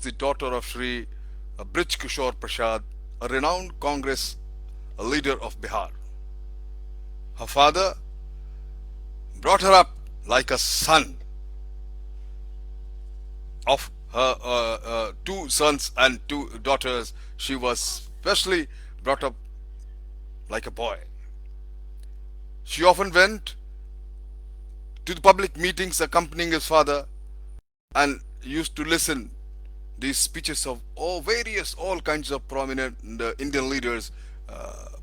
the daughter of Sri Brij Kishore Prasad, a renowned Congress leader of Bihar. Her father brought her up like a son of her two sons and two daughters. She was specially brought up like a boy. She often went to the public meetings accompanying his father and used to listen these speeches of all kinds of prominent Indian leaders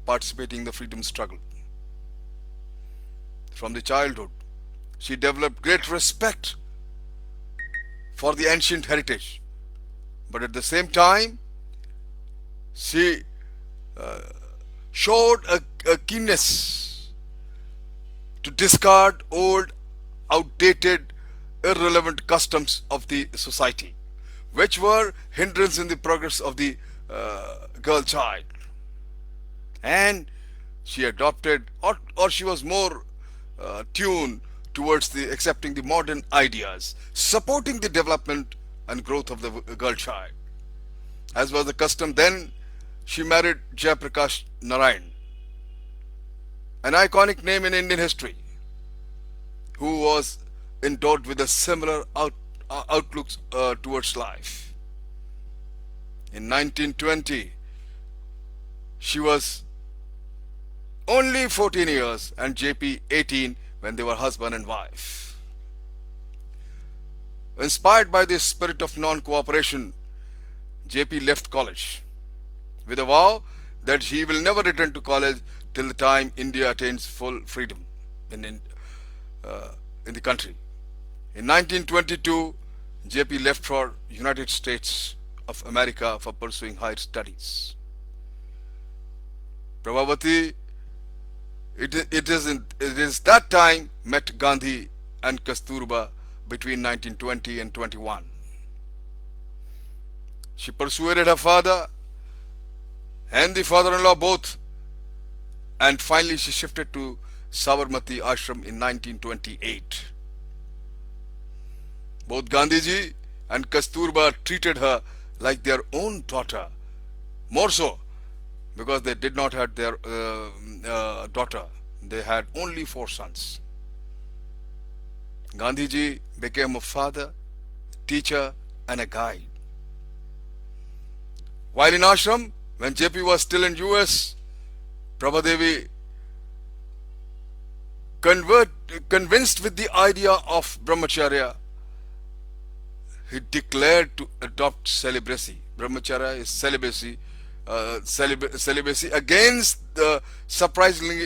participating in the freedom struggle. From the childhood, she developed great respect for the ancient heritage, but at the same time, she showed a keenness to discard old, outdated, irrelevant customs of the society, which were hindrance in the progress of the girl child. And she adopted, or she was more tuned towards the accepting the modern ideas, supporting the development and growth of the girl child. As was the custom then, she married Jai Prkash Narayan, an iconic name in Indian history, who was endowed with a similar outlooks towards life. In 1920, she was only 14 years and JP 18 when they were husband and wife. Inspired by this spirit of non-cooperation, JP left college with a vow that he will never return to college till the time India attains full freedom in the country. In 1922, JP left for United States of America for pursuing higher studies. Prabhawati, it is that time met Gandhi and Kasturba between 1920 and 21. She persuaded her father and the father-in-law both, and finally she shifted to Sabarmati Ashram in 1928. Both Gandhiji and Kasturba treated her like their own daughter, more so because they did not have their daughter. They had only 4 sons. Gandhiji became a father, teacher and a guide. While in ashram, when JP was still in US, Prabhadevi, convinced with the idea of brahmacharya, he declared to adopt celibacy. Brahmacharya is celibacy. Celibacy against surprisingly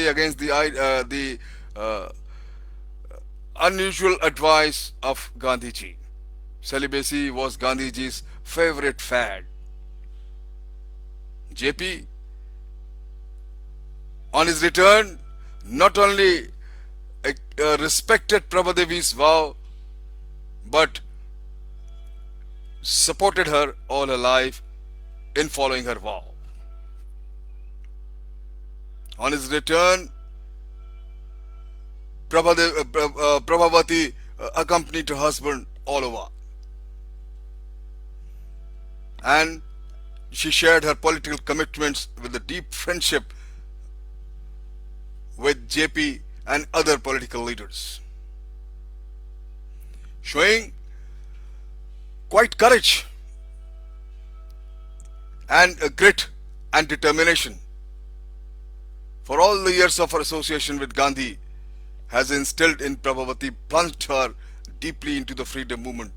against the unusual advice of Gandhiji. Celibacy was Gandhiji's favorite fad. JP, on his return, not only respected Prabhadevi's vow, but supported her all her life in following her vow. On his return, Prabhawati accompanied her husband all over, and she shared her political commitments with a deep friendship with JP and other political leaders, showing quite courage and a grit and determination. For all the years of her association with Gandhi has instilled in Prabhawati, plunged her deeply into the freedom movement.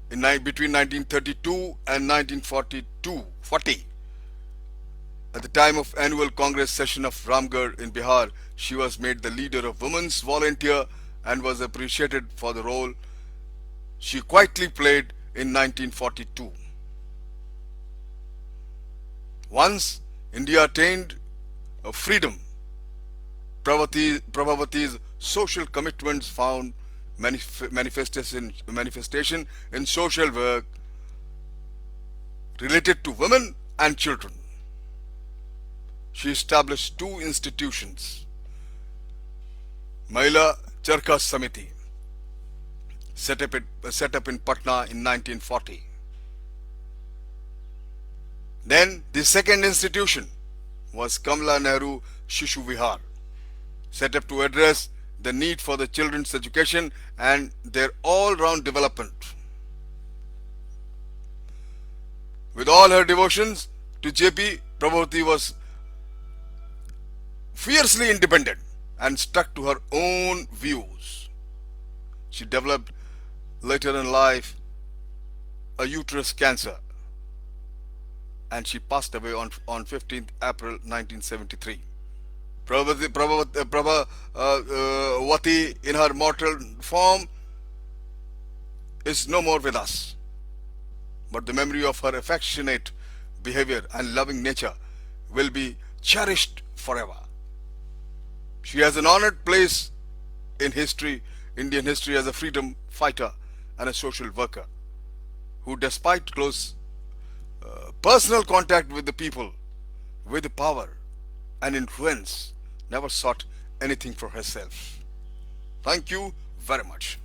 Between 1932 and 1940, at the time of annual Congress session of Ramgarh in Bihar, she was made the leader of Women's Volunteer and was appreciated for the role she quietly played in 1942. Once India attained freedom, Prabhawati's social commitments found manifestation in social work related to women and children. She established 2 institutions, Mahila Charkha Samiti set up in Patna in 1940. Then the second institution was Kamala Nehru Shishu Vihar, set up to address the need for the children's education and their all-round development. With all her devotions to JP, Prabhawati was fiercely independent and stuck to her own views. She developed later in life a uterus cancer and she passed away on 15th April 1973. Prabhawati in her mortal form is no more with us, but the memory of her affectionate behavior and loving nature will be cherished forever. She has an honored place in history, Indian history, as a freedom fighter and a social worker who, despite close personal contact with the people, with power and influence, never sought anything for herself. Thank you very much.